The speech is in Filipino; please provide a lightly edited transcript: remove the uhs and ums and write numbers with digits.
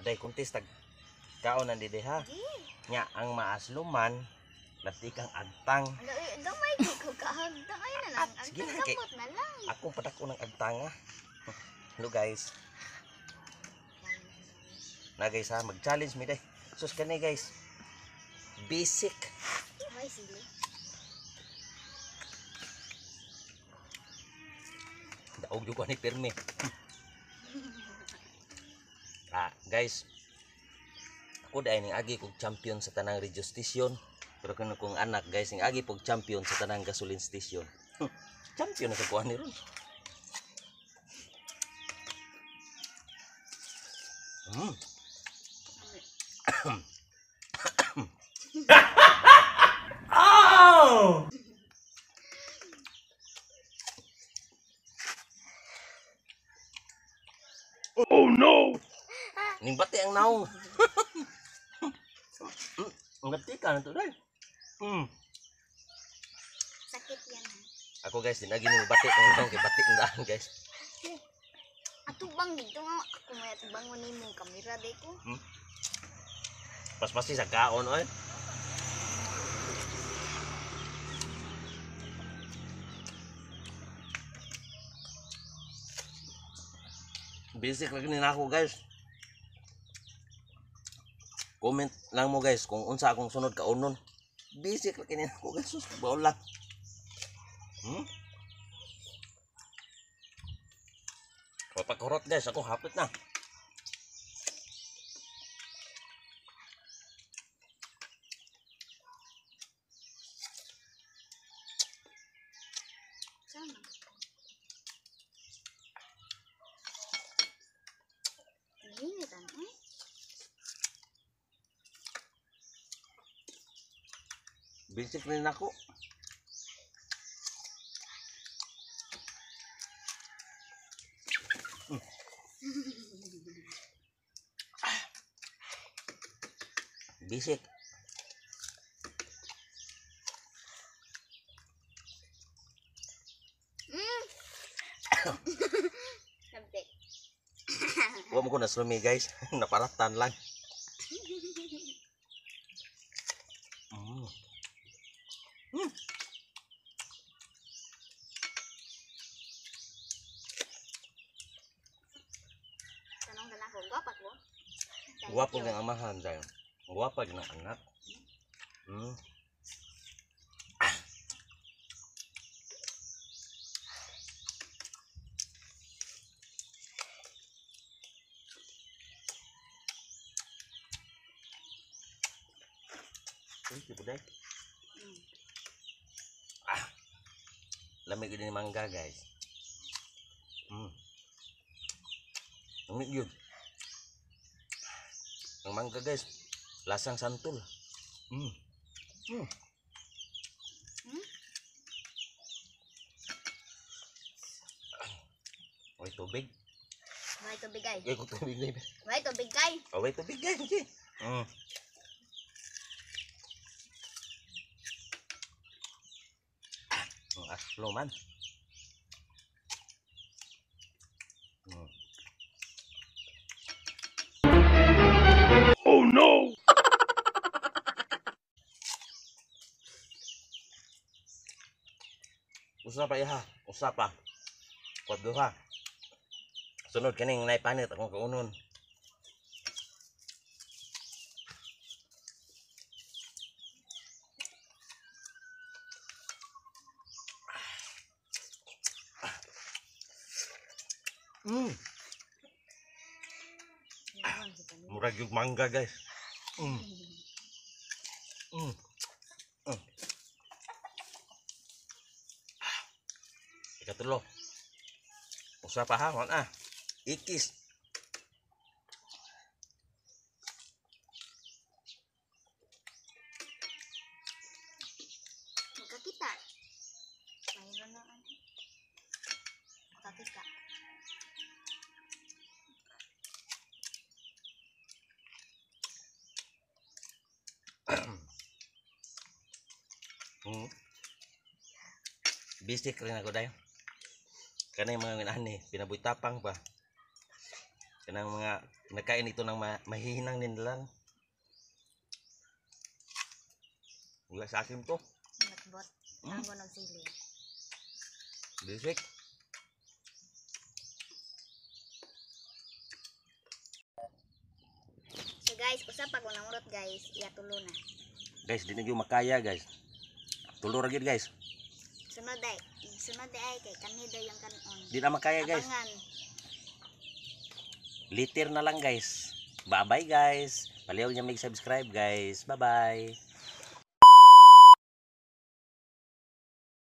day kuntis tag kaon nandi de ha. Nya ang maasluman lati kang agtang. Gamay ko kahagtang ay na lang. Sige na, Agtang na lang. Ako patak ko ng agtanga. Hello guys. Na guys ha, mag-challenge mi day. Sus kani guys. Basic. Ay sige. Daog jud ko ni pirmi. Guys. Ako dai ning agi kog champion sa tanang radio station. Pero kuno kong anak guys, ning agi pog champion sa tanang gasoline station. Champion na sa kuan ni ron. Oh! Oh no! Ning bati ang naong. Ang gati ka na to dai. Sakit yan ha. Ako guys, dinagi ni bati ang naong kay bati ang daan guys. Atubang dito nga. Ako may atubang mo ni mong kamera day ko. Pas-pasti sa kaon oy. Basic lagi ni nako guys. Comment lang mo guys kung unsa akong sunod kaunon. Basic lagi ni nako guys. Sus baol lang. Papakurot guys, ako hapit na. Sama. Initan eh. Basic rin ako. Basic. Sabi. Huwag mo ko naslumi guys. Naparatan lang. Tanong na lang ko, gwapat mo? Guwapo ng amahan dahil. Guwapa din ang anak. Ito day. Lamig din mangga guys. Lamig yun. Ang mangga guys, lasang santol. May tubig. May tubig ay. Ay, kung tubig na yun. May tubig kay. Oh, may tubig guys. Okay. Ang aslo man. Oh no! Usa pa iha, usa pa. Kwadto ha. Sunod kaning naipanit akong kaunon. Murag yung mangga guys. Ikatulo. Usa pa ha, wan ah. Ikis. Magkakita. Mayroon na ano. Magkakita. Bisik rin ako dayo. Kanay mga minani, pinaboy tapang pa. Kanang mga nakain ito ng mahihinang din lang. Wala sa akin to. Nakbot. Tango ng sili. Bisik. So guys, usap ako ng urot guys. Iya tulo na. Guys, di na gyud makaya guys. Tulo ra gyud guys. Sunod ay. Sunod ay kay kanido yung kanon. Di na makaya guys. Abangan. Liter na lang guys. Bye bye guys. Paliw niya mag-subscribe guys. Bye bye.